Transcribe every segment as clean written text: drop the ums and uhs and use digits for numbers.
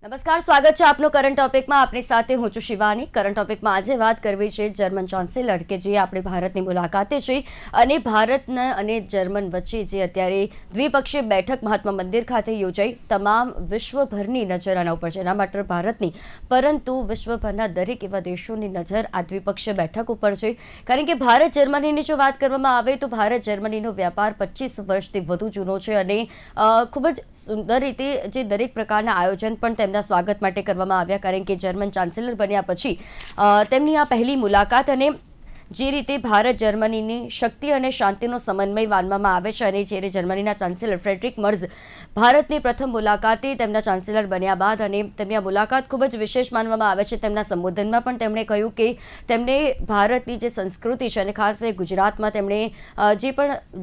નમસ્કાર, સ્વાગત છે આપનું કરંટ ટોપિકમાં. આપની સાથે હું છું શિવાની. કરંટ ટોપિકમાં આજે વાત કરવી છે જર્મન ચાન્સેલર કે જે આપણે ભારતની મુલાકાતે છે અને ભારતના અને જર્મન વચ્ચે જે અત્યારે દ્વિપક્ષીય બેઠક મહાત્મા મંદિર ખાતે યોજાઈ તમામ વિશ્વભરની નજર આના ઉપર છે. ના માત્ર ભારતની પરંતુ વિશ્વભરના દરેક એવા દેશોની નજર આ દ્વિપક્ષીય બેઠક ઉપર છે. કારણ કે ભારત જર્મનીની જો વાત કરવામાં આવે તો ભારત જર્મનીનો વ્યાપાર 25 વર્ષથી વધુ જૂનો છે અને ખૂબ જ સુંદર રીતે જે દરેક પ્રકારના આયોજન પણ તેમના સ્વાગત માટે કરવામાં આવ્યા. કારણ કે જર્મન ચાન્સેલર બન્યા પછી તેમની આ પહેલી મુલાકાત અને જે રીતે ભારત જર્મનીની શક્તિ અને શાંતિનો સમન્વય માનવામાં આવે છે અને જ્યારે જર્મનીના ચાન્સેલર ફ્રેડરિક મર્ઝ ભારતની પ્રથમ મુલાકાતે તેમના ચાન્સેલર બન્યા બાદ અને તેમની આ મુલાકાત ખૂબ જ વિશેષ માનવામાં આવે છે. તેમના સંબોધનમાં પણ તેમણે કહ્યું કે તેમને ભારતની જે સંસ્કૃતિ છે અને ખાસ ગુજરાતમાં તેમણે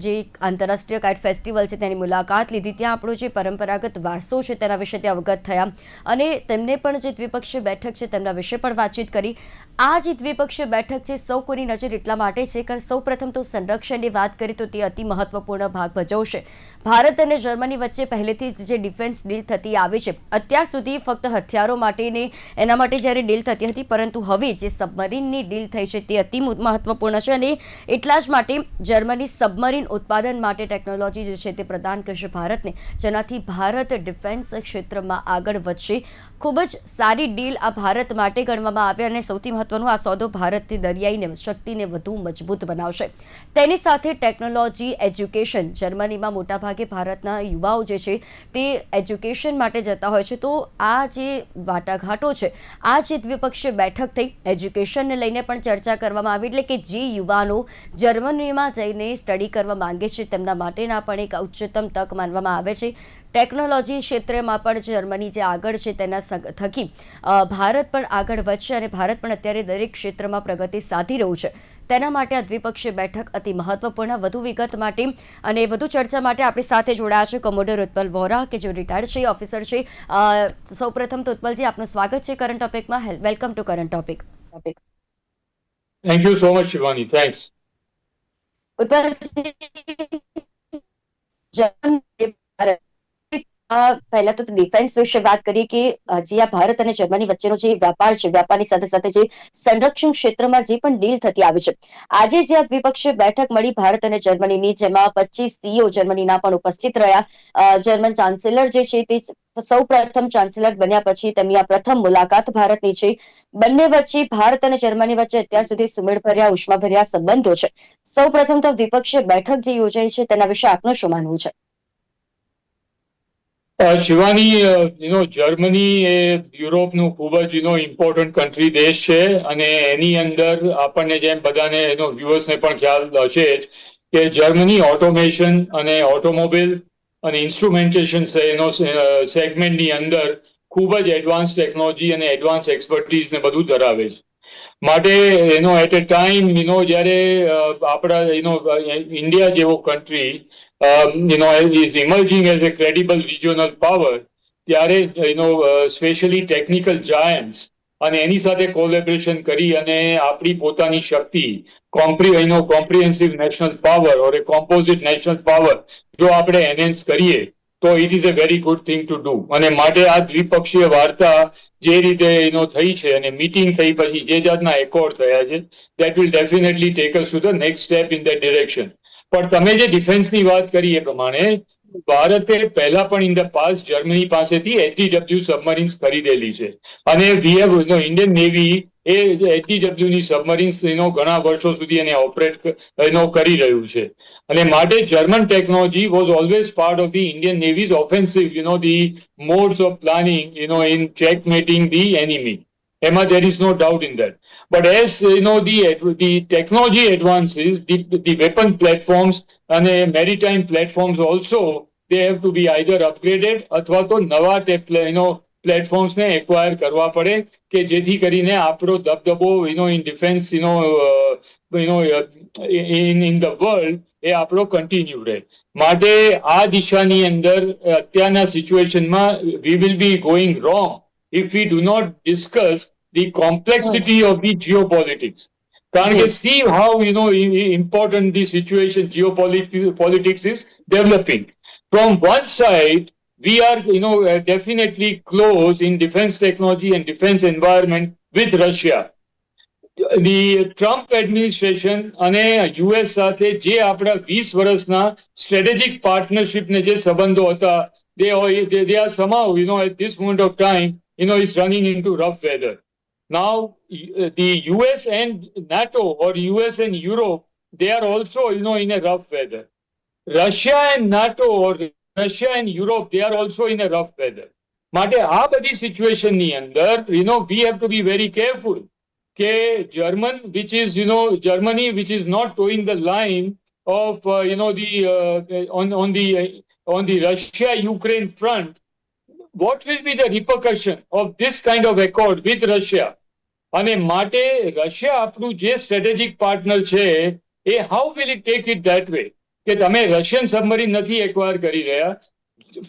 જે આંતરરાષ્ટ્રીય કાઇટ ફેસ્ટિવલ છે તેની મુલાકાત લીધી. ત્યાં આપણો જે પરંપરાગત વારસો છે તેના વિશે તે અવગત થયા અને તેમને પણ જે દ્વિપક્ષીય બેઠક છે તેમના વિશે પણ વાતચીત કરી. આ જે દ્વિપક્ષીય બેઠક છે સૌ કોઈની નજર એટલા માટે છે કે સૌ પ્રથમ તો સંરક્ષણની વાત કરીએ તો તે અતિ મહત્વપૂર્ણ ભાગ ભજવશે. ભારત અને જર્મની વચ્ચે પહેલેથી જ જે ડિફેન્સ ડીલ થતી આવી છે, અત્યાર સુધી ફક્ત હથિયારો માટેને એના માટે જ્યારે ડીલ થતી હતી, પરંતુ હવે જે સબમરીનની ડીલ થઈ છે તે અતિ મહત્વપૂર્ણ છે અને એટલા જ માટે જર્મની સબમરીન ઉત્પાદન માટે ટેકનોલોજી જે છે તે પ્રદાન કરશે ભારતને, જેનાથી ભારત ડિફેન્સ ક્ષેત્રમાં આગળ વધશે. ખૂબ જ સારી ડીલ આ ભારત માટે ગણવામાં આવે અને સૌથી મહત્વનું આ સોદો ભારતની દરિયાઈ શક્તિને વધુ મજબૂત બનાવશે. તેની સાથે ટેકનોલોજી, એજ્યુકેશન, જર્મનીમાં મોટાભાગે ભારતના યુવાઓ જે છે તે એજ્યુકેશન માટે જતા હોય છે. તો આ જે વાટાઘાટો છે, આ જે દ્વિપક્ષીય બેઠક થઈ, એજ્યુકેશનને લઈને પણ ચર્ચા કરવામાં આવી. એટલે કે જે યુવાનો જર્મનીમાં જઈને સ્ટડી કરવા માંગે છે તેમના માટેના પણ એક ઉચ્ચતમ તક માનવામાં આવે છે. ટેકનોલોજી ક્ષેત્રમાં પણ જર્મની જે આગળ છે તેના થકી ભારત પણ આગળ વધશે અને ભારત પણ અત્યારે દરેક ક્ષેત્રમાં પ્રગતિ સાધી રહ્યું છે. તેના માટે આ દ્વિપક્ષીય બેઠક અતિ મહત્વપૂર્ણ. વધુ વિગત માટે અને વધુ ચર્ચા માટે આપણી સાથે જોડાયા છે કોમોડોર ઉત્પલ વોરા કે જે રિટાયર્ડ છે, ઓફિસર છે. સૌપ્રથમ તો ઉત્પલજી, આપનું સ્વાગત છે કરંટ ટોપિકમાં. Welcome to current topic. Thank you so much, Shivani. Thanks. Utpalji, પહેલા તો ડિફેન્સ વિશે વાત કરીએ કે જે આ ભારત અને જર્મની વચ્ચેનો જે વ્યાપાર છે, વ્યાપારની સાથે સાથે જે સંરક્ષણ ક્ષેત્રમાં જે પણ ડીલ થતી આવી છે, આજે જે આ દ્વિપક્ષીય બેઠક મળી ભારત અને જર્મનીની, જેમાં 25 સીઈઓ જર્મનીના પણ ઉપસ્થિત રહ્યા. જર્મન ચાન્સેલર જે છે તે સૌ પ્રથમ ચાન્સેલર બન્યા પછી તેમની આ પ્રથમ મુલાકાત ભારતની છે. બંને વચ્ચે, ભારત અને જર્મની વચ્ચે અત્યાર સુધી સુમેળભર્યા, ઉષ્માભર્યા સંબંધો છે. સૌ પ્રથમ તો દ્વિપક્ષીય બેઠક જે યોજાઈ છે તેના વિશે આપનું શું માનવું છે? શિવાની, જર્મની એ યુરોપનું ખૂબ જ ઇમ્પોર્ટન્ટ કન્ટ્રી દેશ છે અને એની અંદર આપણને જેમ બધાને વ્યુઅર્સને પણ ખ્યાલ હશે જ કે જર્મની ઓટોમેશન અને ઓટોમોબાઈલ અને ઇન્સ્ટ્રુમેન્ટેશન સેગમેન્ટની અંદર ખૂબ જ એડવાન્સ ટેકનોલોજી અને એડવાન્સ એક્સપર્ટીઝ ને બધું ધરાવે છે. માટે એટ એ ટાઈમ જ્યારે આપણા ઇન્ડિયા જેવો country is emerging as a credible regional power, ત્યારે સ્પેશિયલી ટેકનિકલ જાયન્ટ્સ અને એની સાથે કોલેબરેશન કરી અને આપણી પોતાની શક્તિ, કોમ્પ્રિહેન્સિવ નેશનલ પાવર ઓર એ કોમ્પોઝિટ નેશનલ પાવર જો આપણે એનહેન્સ કરીએ તો it is a very good thing to do. અને માટે આ દ્વિપક્ષીય વાર્તા જે રીતે થઈ છે અને મીટિંગ થઈ પછી જે જાતના એકોર્ડ થયા છે, that will definitely take us to the next step in that direction. પણ તમે જે ડિફેન્સની વાત કરી એ પ્રમાણે ભારતે પહેલા પણ ઇન ધ પાસ્ટ જર્મની પાસેથી એચડીડબલ્યુ સબમરીન્સ ખરીદેલી છે અને ઇન્ડિયન નેવી એ એચડીડબલ્યુ ની સબમરીન્સ ઘણા વર્ષો સુધી એને ઓપરેટ કરી રહ્યું છે. અને માટે German technology was always part of the Indian navy's offensive the modes of planning in checkmating the enemy. Emma, there is no doubt in that. But as the technology advances, the weapon platforms and maritime platforms also, they have to be either upgraded અથવા તો નવા platforms ને acquire કરવા પડે કે જેથી કરીને આપણો દબદબો in defence in the world એ આપણો કન્ટિન્યુ રહે. માટે આ દિશાની અંદર અત્યારના સિચ્યુએશનમાં we will be going wrong if we do not discuss the complexity of the geopolitics. કારણ કે see how important the situation geopolitics is developing. From one side, we are, definitely close in defense technology and defense environment with Russia. The Trump administration અને US સાથે જે આપણા 20 વર્ષના strategic પાર્ટનરશિપને જે સંબંધો હતા, they are somehow, at this moment of time, is running into rough weather. Now, the US and NATO, or US and Europe, they are also, in a rough weather. Russia and NATO, or Russia and Europe, they are also in a rough weather. માટે આ બધી સિચ્યુએશનની અંદર, we have to be very careful કે Germany, which is not towing the line of, on the Russia-Ukraine front, what will be the repercussion of this kind of accord with Russia? અને માટે Russia આપણું જે strategic partner છે, how will it take it that way? કે તમે Russian submarine નથી acquire કરી રહ્યા,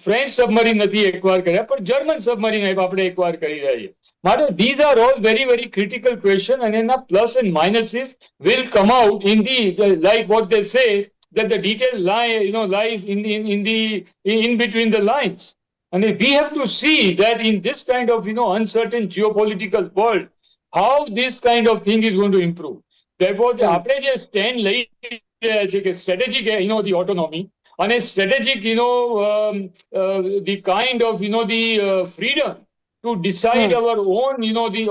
ફ્રેન્ચ સબમરીન નથી એક્વાયર કર્યા, પણ જર્મન સબમરીન આપણે એક્વાયર કરી રહ્યા છીએ. માટે these are all very, very critical questions, and એના plus and minuses will come out in the, like what they say, that the detail lies in between the lines. And we have to see that in this kind of, uncertain geopolitical world, how this kind of thing is going to improve. Therefore, આપણે જે stand લઈ રહ્યા છે કે strategic, the autonomy, and a strategic, the kind of, the freedom to decide our own,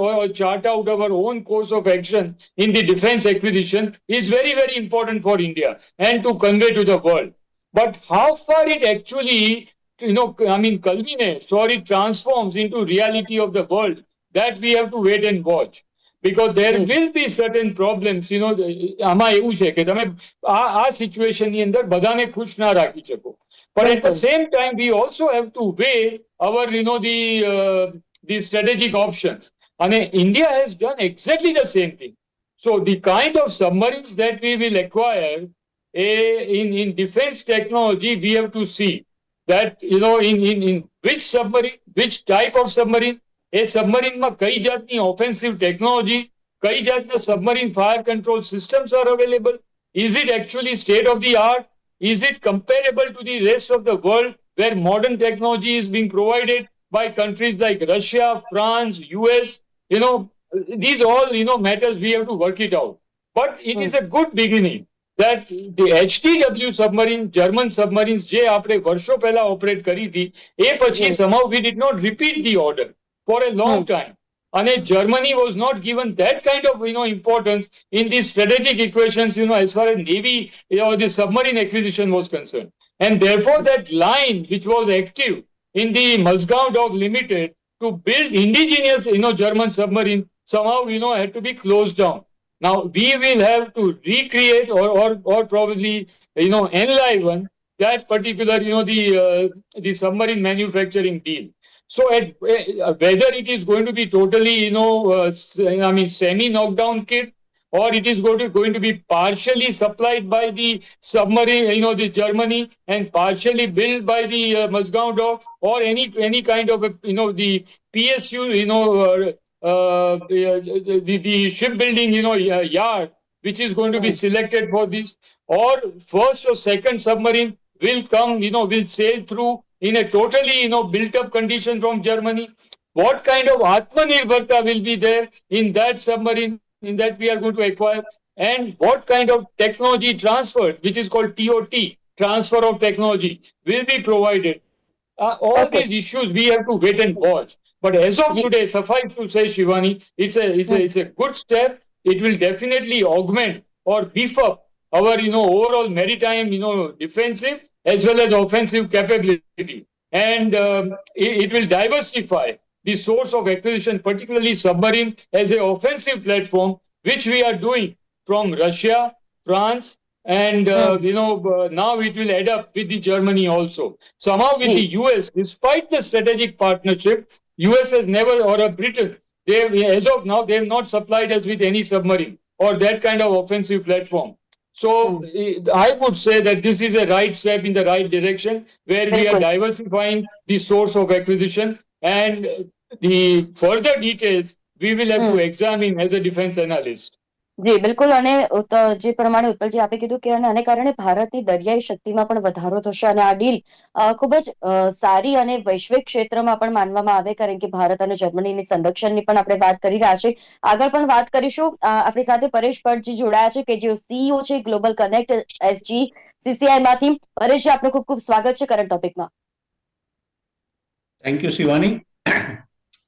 or chart out our own course of action in the defense acquisition is very, very important for India and to convey to the world. But how far it actually, culminates or it transforms into reality of the world, that we have to wait and watch. Because there will be certain problems, આમાં એવું છે કે તમે આ સિચ્યુએશનની અંદર બધાને ખુશ ના રાખી શકો. But at the same time, we also have to weigh our, the strategic options. And India has done exactly the same thing. So the kind of submarines that we will acquire in defense technology, we have to see that, in which submarine, which type of submarine, એ સબમરીનમાં કઈ જાતની offensive technology, કઈ જાતના submarine fire control systems are available, is it actually state of the art, is it comparable to the rest of the world where modern technology is being provided by countries like Russia, France, US, these all, matters we have to work it out. But it is a good beginning that the HTW submarine, German submarines, જે આપણે વર્ષો પહેલા operate કરી હતી, એ પછી somehow we did not repeat the order for a long time. And Germany was not given that kind of, importance in the strategic equations, as far as Navy, the submarine acquisition was concerned. And therefore that line which was active in the Musgau Dock Limited to build indigenous, German submarine somehow, had to be closed down. Now we will have to recreate or probably, enliven that particular, the submarine manufacturing deal. So whether it is going to be totally, semi-knockdown kit, or it is going to be partially supplied by the submarine, the Germany, and partially built by the Musgau Dock, or any kind of, the PSU, the shipbuilding, yard, which is going to be selected for this, or first or second submarine will come, will sail through in a totally, built up condition from Germany. What kind of Atmanirbharta will be there in that submarine in that we are going to acquire, and what kind of technology transfer, which is called TOT, transfer of technology, will be provided. All these issues we have to wait and watch. But as of today, suffice to say, Shivani, it's a good step. It will definitely augment or beef up our, overall maritime, defensive as well as offensive capability. And it will diversify the source of acquisition, particularly submarine, as an offensive platform, which we are doing from Russia, France, and now it will add up with the Germany also. Somehow with the US, despite the strategic partnership, US has never, or Britain, as of now, they have not supplied us with any submarine or that kind of offensive platform. So I would say that this is a right step in the right direction, where we are diversifying the source of acquisition, and the further details we will have to examine as a defense analyst. જી બિલકુલ. અને જે પ્રમાણે ઉત્પલજી આપે કીધું કે આને કારણે ભારતની દરિયાઈ શક્તિમાં પણ વધારો થશે અને આ ડીલ ખૂબ જ સારી અને વૈશ્વિક ક્ષેત્રમાં પણ માનવામાં આવે, કારણ કે ભારત અને જર્મનીની સંરક્ષણની પણ આપણે વાત કરી રહ્યા છીએ. આગળ પણ વાત કરીશું. આપણી સાથે પરેશ ભટ્ટજી જોડાયા છે કે જેઓ સીઈઓ છે ગ્લોબલ કનેક્ટ એસજી સીસીઆઈ માંથી. પરેશજી, આપનું ખૂબ ખૂબ સ્વાગત છે કરંટ ટોપિકમાં. Thank you Shivani.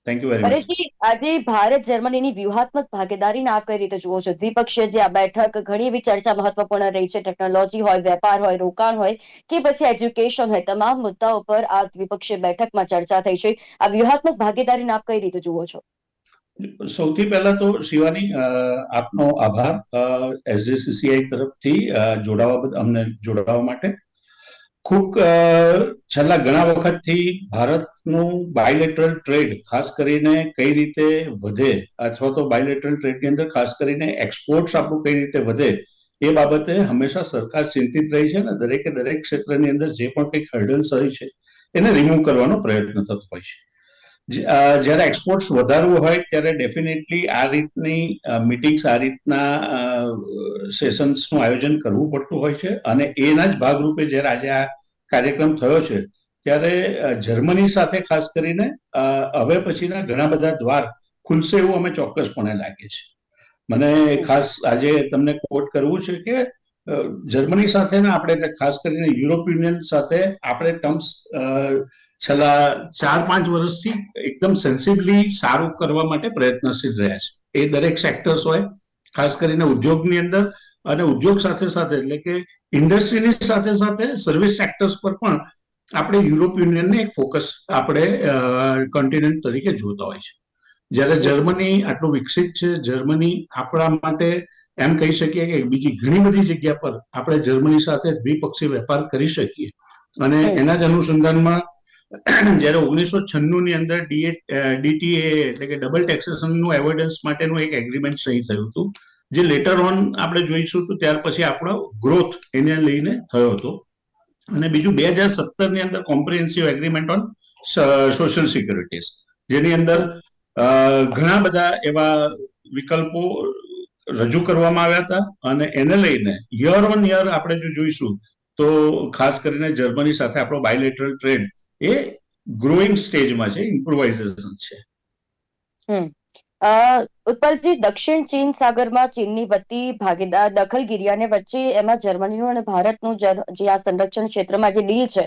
Thank you very much. Pareshji, આજે ભારત જર્મનીની વ્યૂહાત્મક ભાગીદારીને આપ કઈ રીતે જુઓ છો? દ્વિપક્ષીય જે આ બેઠક ઘણી એવી ચર્ચા મહત્વપૂર્ણ રહી છે. ટેકનોલોજી હોય, વેપાર હોય, રોકાણ હોય કે પછી એજ્યુકેશન હોય, તમામ મુદ્દાઓ પર આ દ્વિપક્ષીય બેઠકમાં ચર્ચા થઈ છે. આ વ્યૂહાત્મક ભાગીદારીને આપ કઈ રીતે જુઓ છો? સૌથી પહેલા તો શિવાની, આપનો આભાર એસજીસીસીઆઈ તરફથી અમને જોડાવા માટે. ખૂબ છેલ્લા ઘણા વખતથી ભારતનું બાયલેટરલ ટ્રેડ ખાસ કરીને કઈ રીતે વધે, અથવા તો બાયલેટરલ ટ્રેડની અંદર ખાસ કરીને એક્સપોર્ટ્સ આપણું કઈ રીતે વધે, એ બાબતે હંમેશા સરકાર ચિંતિત રહી છે અને દરેક ક્ષેત્રની અંદર જે પણ કંઈક હર્ડલ્સ હોય છે એને રિમૂવ કરવાનો પ્રયત્ન થતો હોય છે. જ્યારે એક્સપોર્ટ્સ વધારવું હોય ત્યારે ડેફિનેટલી આ રીતની મીટિંગ્સ, આ રીતના સેશન્સનું આયોજન કરવું પડતું હોય છે. અને એના જ ભાગરૂપે જ્યારે આજે આ કાર્યક્રમ થયો છે ત્યારે જર્મની સાથે ખાસ કરીને હવે પછીના ઘણા બધા દ્વાર ખુલશે એવું અમે ચોક્કસપણે લાગે છે. મને ખાસ આજે તમને કોટ કરવું છે કે જર્મની સાથે આપણે ખાસ કરીને યુરોપિયન યુનિયન સાથે આપણે ટર્મ્સ છેલ્લા 4-5 વર્ષથી એકદમ સેન્સિબલી સારું કરવા માટે પ્રયત્નશીલ રહ્યા છે. એ દરેક સેક્ટર્સ હોય, ખાસ કરીને ઉદ્યોગની અંદર, અને ઉદ્યોગ સાથે સાથે એટલે કે ઇન્ડસ્ટ્રીની સાથે સાથે સર્વિસ સેક્ટર્સ પર પણ આપણે યુરોપિયન યુનિયનને એક ફોકસ આપણે કોન્ટિનેન્ટ તરીકે જોતા હોય છે. જ્યારે જર્મની આટલું વિકસિત છે, જર્મની આપણા માટે એમ કહી શકીએ કે બીજી ઘણી બધી જગ્યા પર આપણે જર્મની સાથે દ્વિપક્ષી વેપાર કરી શકીએ. અને એના જ અનુસંધાનમાં જ્યારે 1996 ની અંદર ડીટીએ એટલે કે ડબલ ટેક્સેશનનું એવોઇડન્સ માટેનું એક એગ્રીમેન્ટ સહી થયું હતું, જે લેટર ઓન આપણે જોઈશું તો ત્યાર પછી આપણો ગ્રોથ એને લઈને થયો હતો. અને બીજું 2017 ની અંદર comprehensive agreement on social securities, જેની અંદર ઘણા બધા એવા વિકલ્પો રજૂ કરવામાં આવ્યા હતા. અને એને લઈને યર ઓન યર આપણે જો જોઈશું તો ખાસ કરીને જર્મની સાથે આપણો બાયલેટરલ ટ્રેડ એ ગ્રોઈંગ સ્ટેજમાં છે, ઇમ્પ્રુવાઇઝેશન છે. ઉત્પલજી, દક્ષિણ ચીન સાગરમાં ચીનની વધતી ભાગીદાર દખલગીરી અને વચ્ચે એમાં જર્મનીનું અને ભારતનું જે આ સંરક્ષણ ક્ષેત્રમાં જે ડીલ છે,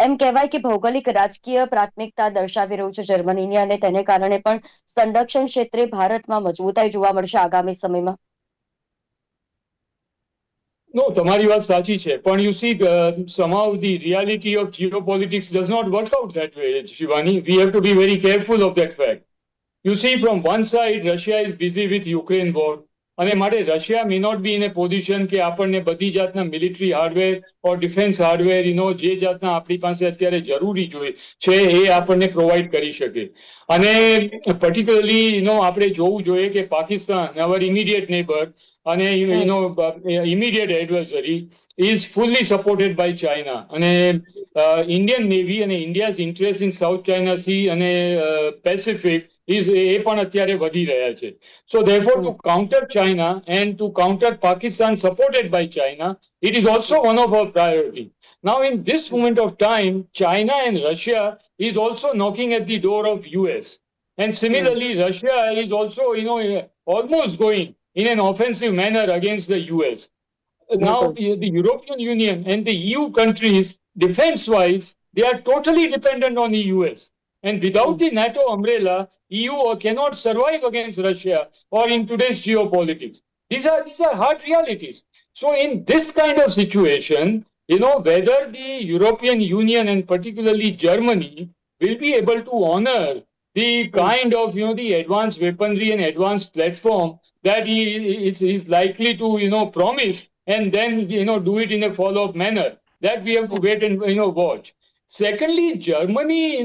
એમ કહેવાય કે ભૌગોલિક રાજકીય પ્રાથમિકતા દર્શાવી રહ્યું છે જર્મનીની, અને તેને કારણે પણ સંરક્ષણ ક્ષેત્રે ભારતમાં મજબૂતાઈ જોવા મળશે આગામી સમયમાં. No, તમારી વાત સાચી છે, પણ you see, somehow the reality of geopolitics does not work out that way, Shivani. We have to be very careful of that fact. You see, from one side, Russia is busy with Ukraine war. અને માટે Russia may not be in a position કે આપણને બધી જાતના military hardware ઓર defence hardware જે જાતના આપણી પાસે અત્યારે જરૂરી છે એ આપણને પ્રોવાઈડ કરી શકે. અને પર્ટિક્યુલરલી આપણે જોવું જોઈએ કે પાકિસ્તાન, our immediate neighbor અને immediate adversary, is fully supported by China. અને ઇન્ડિયન નેવી અને India's interest in south China C અને પેસિફિક એ પણ અત્યારે વધી રહ્યા છે. So therefore, to counter China and to counter Pakistan supported by China, it is also one of our priority. Now, in this moment of time, China and Russia is also knocking at the door of US. And similarly, Russia is also, almost going in an offensive manner against the US. Now, the European Union and the EU countries, defense-wise, they are totally dependent on the US. And without the NATO umbrella, EU cannot survive against Russia or in today's geopolitics. These are hard realities. So in this kind of situation, whether the European Union and particularly Germany will be able to honor the kind of, the advanced weaponry and advanced platform that he is likely to, promise, and then, do it in a follow-up manner, that we have to wait and, watch. Secondly, Germany,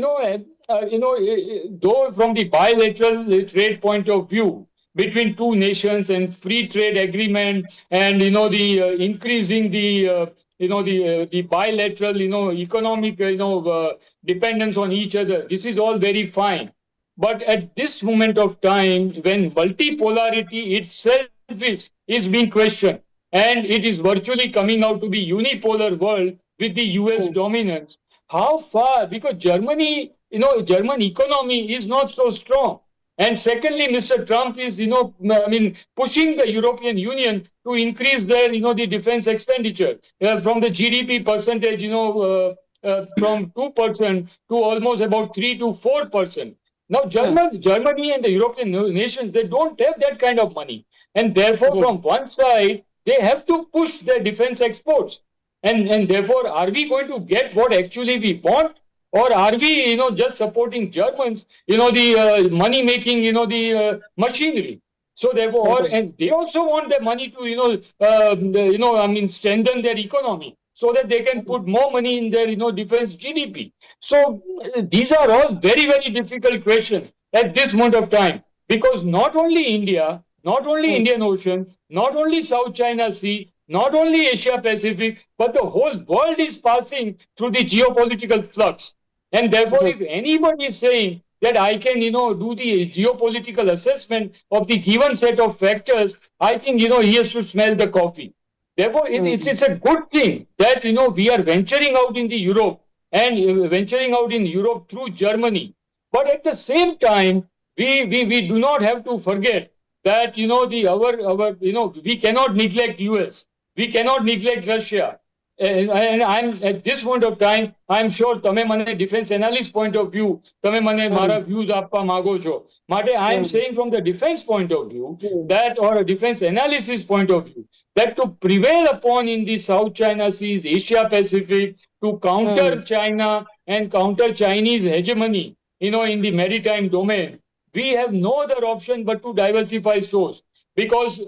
though from the bilateral trade point of view between two nations and free trade agreement and, the increasing the bilateral, economic, dependence on each other, this is all very fine. But at this moment of time, when multipolarity itself countries is being questioned, and it is virtually coming out to be unipolar world with the US dominance. How far? Because Germany, German economy is not so strong. And secondly, Mr. Trump is, pushing the European Union to increase their, the defense expenditure from the GDP percentage, from 2% to almost about 3 to 4%. Now, Germany and the European nations, they don't have that kind of money. And therefore, from one side, they have to push their defense exports. And therefore, are we going to get what actually we want? Or are we, just supporting Germans, the money making, the machinery? So therefore, and they also want their money to, strengthen their economy so that they can put more money in their, defense GDP. So these are all very, very difficult questions at this moment of time, because not only India, not only Indian Ocean, not only South China Sea, not only Asia Pacific, but the whole world is passing through the geopolitical flux. And therefore, if anybody is saying that I can, do the geopolitical assessment of the given set of factors, I think, he has to smell the coffee. Therefore, it's a good thing that, we are venturing out in the Europe and venturing out in Europe through Germany. But at the same time, we do not have to forget that, we cannot neglect US. We cannot neglect Russia. And I'm at this point of time, I'm sure તમે મને defense analyst point of view, તમે મને મારા views આપવા માંગો છો. માટે I am saying from the defense point of view that, or a defense analysis point of view, that to prevail upon in the South China Seas, Asia Pacific, to counter China and counter Chinese hegemony, in the maritime domain, we have no other option but to diversify source. Because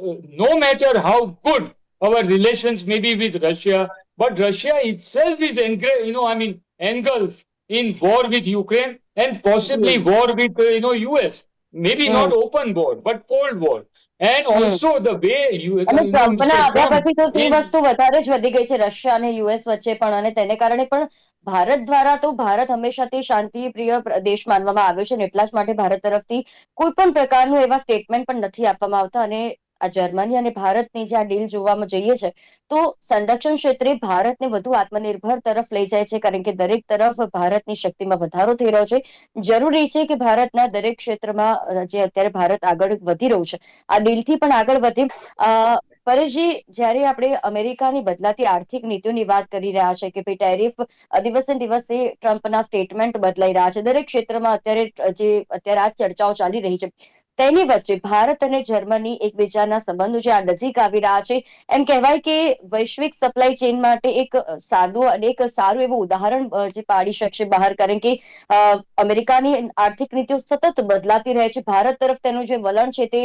no matter how good our relations may be with Russia, but Russia itself is engulfed in war with Ukraine and possibly war with US. Maybe not open war, but cold war. And also the way અને ટ્રમ્પના આવ્યા પછી તો તે વસ્તુ વધારે જ વધી ગઈ છે રશિયા અને યુએસ વચ્ચે પણ, અને તેને કારણે પણ ભારત દ્વારા તો ભારત હંમેશાથી શાંતિપ્રિય દેશ માનવામાં આવ્યો છે, અને એટલા જ માટે ભારત તરફથી કોઈ પણ પ્રકારનું એવા સ્ટેટમેન્ટ પણ નથી આપવામાં આવતા. અને આ જર્મની અને ભારતની જે આ ડીલ જોવામાં જઈએ છે તો સંરક્ષણ ક્ષેત્રે ભારતને વધુ આત્મનિર્ભર તરફ લઈ જાય છે, કારણ કે દરેક તરફ ભારતની શક્તિમાં વધારો થઈ રહ્યો છે. જરૂરી છે કે ભારતના દરેક ક્ષેત્રમાં જે અત્યારે ભારત આગળ વધી રહ્યું છે આ ડીલથી પણ આગળ વધે. પરેશજી, જ્યારે આપણે અમેરિકાની બદલાતી આર્થિક નીતિઓની વાત કરી રહ્યા છે કે ભાઈ ટેરિફ દિવસે દિવસે ટ્રમ્પના સ્ટેટમેન્ટ બદલાઈ રહ્યા છે, દરેક ક્ષેત્રમાં અત્યારે આ ચર્ચાઓ ચાલી રહી છે, તેની વચ્ચે ભારત અને જર્મની એકબીજાના સંબંધો જે આ નજીક આવી રહ્યા છે, એમ કહેવાય કે વૈશ્વિક સપ્લાય ચેઇન માટે એક સાદું અને એક સારું એવું ઉદાહરણ જે પાડી શકશે બહાર, કારણ કે અમેરિકાની આર્થિક નીતિઓ સતત બદલાતી રહે છે. ભારત તરફ તેનું જે વલણ છે તે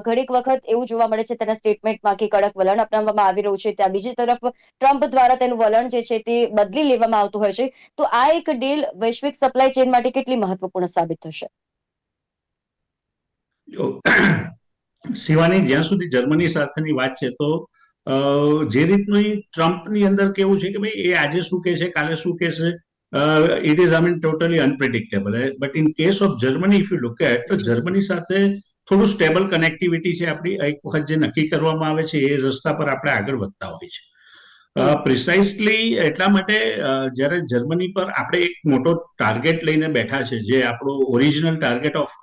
ઘણીક વખત એવું જોવા મળે છે તેના સ્ટેટમેન્ટમાં કે કડક વલણ અપનાવવામાં આવી રહ્યું છે, ત્યાં બીજી તરફ ટ્રમ્પ દ્વારા તેનું વલણ જે છે તે બદલી લેવામાં આવતું હોય છે. તો આ એક ડીલ વૈશ્વિક સપ્લાય ચેઇન માટે કેટલી મહત્વપૂર્ણ સાબિત થશે? શિવાની, જ્યાં સુધી જર્મની સાથેની વાત છે તો જે રીતનું ટ્રમ્પની અંદર કેવું છે કે ભાઈ એ આજે શું કહે છે, કાલે શું કહે છે, it is totally unpredictable. But in case of Germany if you look at, તો જર્મની સાથે થોડું સ્ટેબલ કનેક્ટિવિટી છે આપણી. એક વખત જે નક્કી કરવામાં આવે છે એ રસ્તા પર આપણે આગળ વધતા હોય છે. પ્રિસાઇસલી એટલા માટે જ્યારે જર્મની પર આપણે એક મોટો ટાર્ગેટ લઈને બેઠા છે, જે આપણો original target of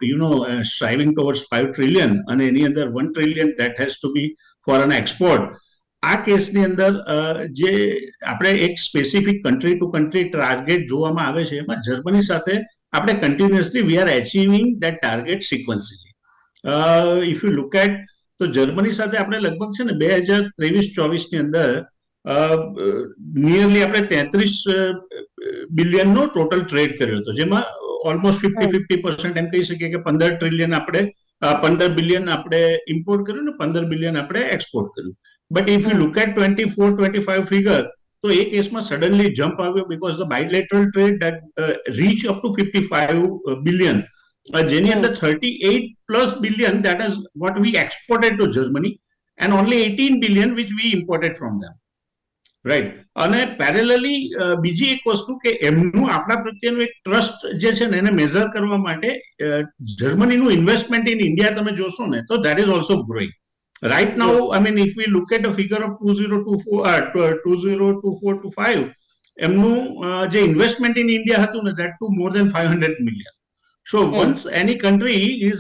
striving towards 5 trillion, અને એની અંદર 1 trillion that has to be for an export. આ કેસની અંદર જે આપણે એક specific country to country target જોવામાં આવે છે, એમાં જર્મની સાથે આપણે continuously we are achieving that target sequentially. If you look at, તો જર્મની સાથે આપણે લગભગ છે ને 2023-24 ની અંદર નિયરલી આપણે 33 બિલિયનનો ટોટલ ટ્રેડ કર્યો હતો, જેમાં ઓલમોસ્ટ 50% એમ કહી શકીએ કે 15 બિલિયન આપણે ઇમ્પોર્ટ કર્યું ને 15 બિલિયન આપણે એક્સપોર્ટ કર્યું. But if you look at 24-25 figure, તો એ કેસમાં સડનલી જમ્પ આવ્યો because the bilateral trade that reach up to 55 billion, જેની અંદર 38+ billion that is what we exported to Germany, and only 18 billion which we imported from them. Right. અને parallelly બીજી એક વસ્તુ કે એમનું આપણા પ્રત્યેનું એક ટ્રસ્ટ જે છે ને એને મેઝર કરવા માટે જર્મનીનું ઇન્વેસ્ટમેન્ટ ઇન ઇન્ડિયા તમે જોશો ને તો that is also growing. Right now, I mean, if we look at a figure of 2024-25, એમનું જે ઇન્વેસ્ટમેન્ટ ઇન ઇન્ડિયા હતું ને, that too more than 500 million. So once any country is,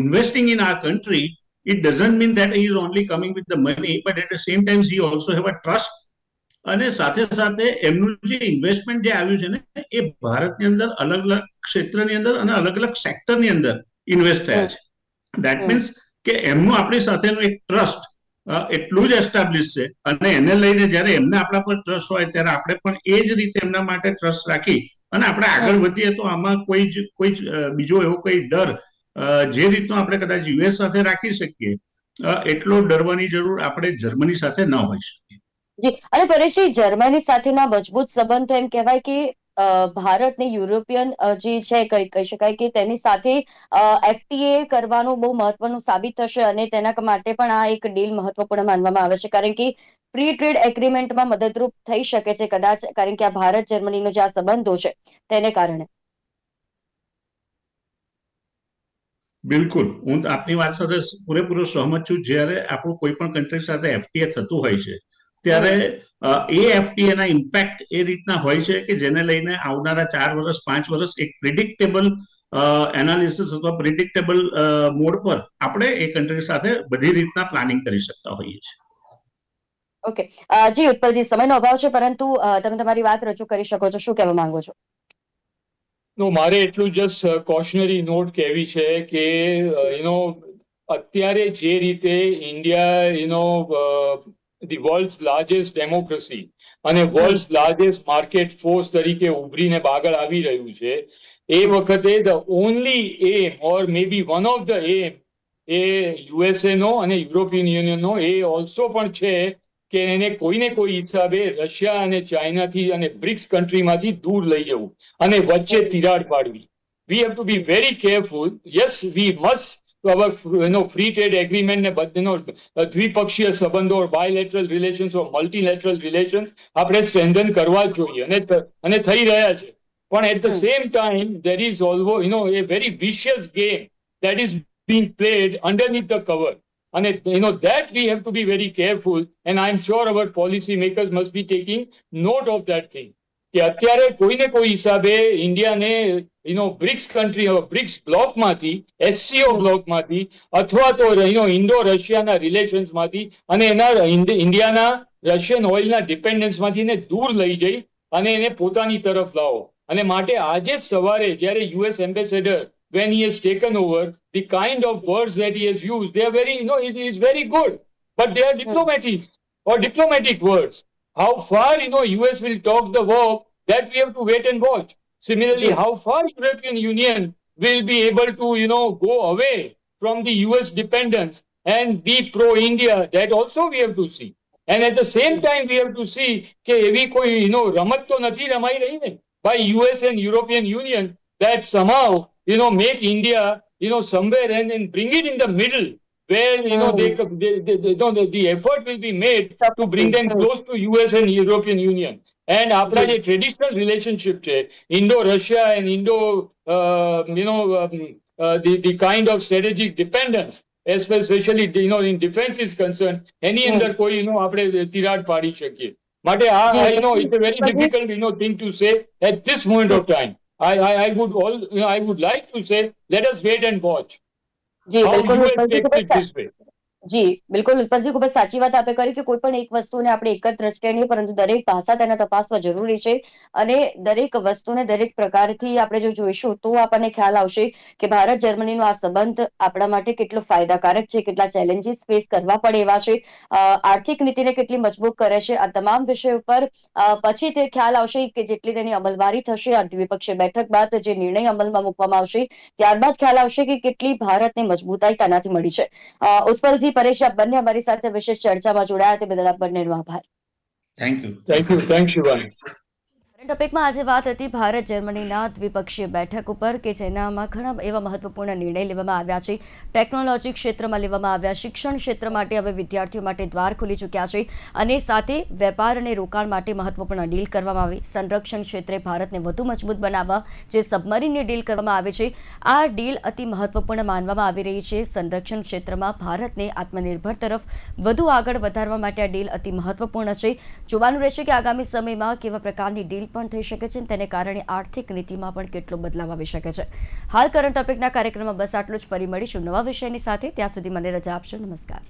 investing in our country, it doesn't mean that he is only coming with the money, but at the same time he also have a trust. અને સાથે સાથે એમનું જે investment જે આવ્યું છે ને, એ ભારતની અંદર અલગ અલગ ક્ષેત્રની અંદર અને અલગ અલગ સેક્ટરની અંદર ઇન્વેસ્ટ થયા છે. દેટ મીન્સ કે એમનું આપણી સાથેનું એક ટ્રસ્ટ એટલું જ એસ્ટાબ્લિશ છે, અને એને લઈને જ્યારે એમને આપણા પર ટ્રસ્ટ હોય ત્યારે આપણે પણ એ જ રીતે એમના માટે ટ્રસ્ટ રાખી અને આપણે આગળ વધીએ તો આમાં કોઈ જ બીજો એવો કોઈ ડર જે રીતનો આપણે કદાચ યુએસ સાથે રાખી શકીએ એટલો ડરવાની જરૂર આપણે જર્મની સાથે ન હોઈ શકીએ. જી, અને પરેશજી, જર્મની સાથેના મજબૂત સંબંધો એમ કહેવાય કે ભારતને યુરોપિયન જે છે કહી શકાય કે તેની સાથે એફટીએ કરવાનું બહુ મહત્વનું સાબિત થશે, અને તેના માટે પણ આ એક ડીલ મહત્વપૂર્ણ માનવામાં આવે છે, કારણ કે ફ્રી ટ્રેડ એગ્રીમેન્ટમાં મદદરૂપ થઈ શકે છે કદાચ, કારણ કે આ ભારત જર્મનીનો જે આ સંબંધો છે તેને કારણે. બિલકુલ, હું આપની વાત સાથે પૂરેપૂરો સહમત છું. જ્યારે આપણું કોઈ પણ કન્ટ્રી સાથે એફટીએ થતું હોય છે ત્યારે એ એફટીએ ના ઇમ્પેક્ટ એ રીતના હોય છે કે જેને લઈને આવનારા 4 વર્ષ 5 વર્ષ એક પ્રિડિક્ટેબલ એનાલિસિસ અથવા પ્રિડિક્ટેબલ મોડ પર આપણે એ કન્ટ્રી સાથે બધી રીતના પ્લાનિંગ કરી શકતા હોઈએ છીએ. ઓકે જી ઉત્પલજી, સમયનો અભાવ છે, પરંતુ તમે તમારી વાત રજૂ કરી શકો છો. શું કહેવા માંગો છો? મારે એટલું જસ્ટ કોશનરી નોટ કહેવી છે કે અત્યારે જે રીતે India the world's largest democracy અને વર્લ્ડ્સ લાર્જેસ્ટ માર્કેટ ફોર્સ તરીકે ઉભરીને આગળ આવી રહ્યું છે, એ વખતે the only um or maybe one of the um uh USA નો અને યુરોપિયન યુનિયનનો એ ઓલ્સો પણ છે કે એને કોઈને કોઈ હિસાબે રશિયા અને ચાઇનાથી અને બ્રિક્સ કન્ટ્રીમાંથી દૂર લઈ જવું અને વચ્ચે તિરાડ પાડવી. We have to be very careful. Yes, we must free trade agreement ને બધેનો દ્વિપક્ષીય સંબંધો, bilateral relations or multilateral relations આપણે સ્ટ્રેન્થન કરવા જ જોઈએ, અને થઈ રહ્યા છે. પણ at the same time there is also a very vicious game that is being played underneath the cover. And that we have to be very careful, and I'm sure our policy makers must be taking note of that thing. કે અત્યારે કોઈને કોઈ હિસાબે ઇન્ડિયાને BRICS country BRICS બ્લોકમાંથી, SCO બ્લોકમાંથી અથવા તો Indo રશિયાના રિલેશન્સમાંથી અને એના ઇન્ડિયાના રશિયન ઓઇલના ડિપેન્ડન્સમાંથી એને દૂર લઈ જઈ અને એને પોતાની તરફ લાવો. અને માટે આજે સવારે જ્યારે US ambassador when he has taken over, the kind of words that he has used, they are very, is very good, but they are diplomatics or diplomatic words. How far, US will talk the walk, that we have to wait and watch. Similarly, how far European Union will be able to, go away from the US dependence and be pro-India, that also we have to see. And at the same time, we have to see that evi koi, ramat to nathi ramai rahi ne by US and European Union, that somehow, make India, somewhere and bring it in the middle where, the effort will be made to bring them close to US and European Union. And after the traditional relationship, Indo-Russia and the kind of strategic dependence, especially, in defense is concerned, any under koi, આપણે તિરાડ પાડી શકીએ. માટે I know it's a very difficult, thing to say at this moment of time. I would like to say, let us wait and watch how US takes it this way. જી બિલકુલ, ઉત્પલજી, ખૂબ જ સાચી વાત આપે કરી કે કોઈ પણ એક વસ્તુને આપણે એક જ દ્રષ્ટિએ નહીં, પરંતુ દરેક ભાષા તેને તપાસવા જરૂરી છે, અને દરેક વસ્તુને દરેક પ્રકારથી આપણે જો જોઈશું તો આપણને ખ્યાલ આવશે કે ભારત જર્મનીનો આ સંબંધ આપણા માટે કેટલો ફાયદાકારક છે, કેટલા ચેલેન્જીસ ફેસ કરવા પડે એવા છે, આર્થિક નીતિને કેટલી મજબૂત કરે છે. આ તમામ વિષય ઉપર પછી તે ખ્યાલ આવશે કે જેટલી તેની અમલવારી થશે આ દ્વિપક્ષીય બેઠક બાદ, જે નિર્ણય અમલમાં મૂકવામાં આવશે ત્યારબાદ ખ્યાલ આવશે કે કેટલી ભારતને મજબૂતાઈ તેનાથી મળી છે. ઉત્પલજી, પરેશ, આપ બંને અમારી સાથે વિશેષ ચર્ચામાં જોડાયા તે બદલ આપ બંનેનો આભાર. Thank you. Thank you, Shivani. ટોપિકમાં આજે વાત હતી ભારત જર્મનીના દ્વિપક્ષીય બેઠક ઉપર કે જેનામાં ઘણા એવા મહત્વપૂર્ણ નિર્ણય લેવામાં આવ્યા છે. ટેકનોલોજી ક્ષેત્રમાં લેવામાં આવ્યા, શિક્ષણ ક્ષેત્ર માટે હવે વિદ્યાર્થીઓ માટે દ્વાર ખુલી ચૂક્યા છે અને સાથે વેપાર અને રોકાણ માટે મહત્વપૂર્ણ ડીલ કરવામાં આવી. સંરક્ષણ ક્ષેત્રે ભારતને વધુ મજબૂત બનાવવા જે સબમરીનની ડીલ કરવામાં આવે છે, આ ડીલ અતિ મહત્વપૂર્ણ માનવામાં આવી રહી છે. સંરક્ષણ ક્ષેત્રમાં ભારતને આત્મનિર્ભર તરફ વધુ આગળ વધારવા માટે આ ડીલ અતિ મહત્વપૂર્ણ છે. જોવાનું રહેશે કે આગામી સમયમાં કેવા પ્રકારની ડીલ પણ થઈ શકે છે, તેને કારણે આર્થિક નીતિમાં પણ કેટલો બદલાવ આવી શકે છે. હાલ કરંટ ટોપિકના કાર્યક્રમમાં બસ આટલું જ. ફરી મળીશું નવા વિષયની સાથે. ત્યાં સુધી મને રજા આપશો. નમસ્કાર.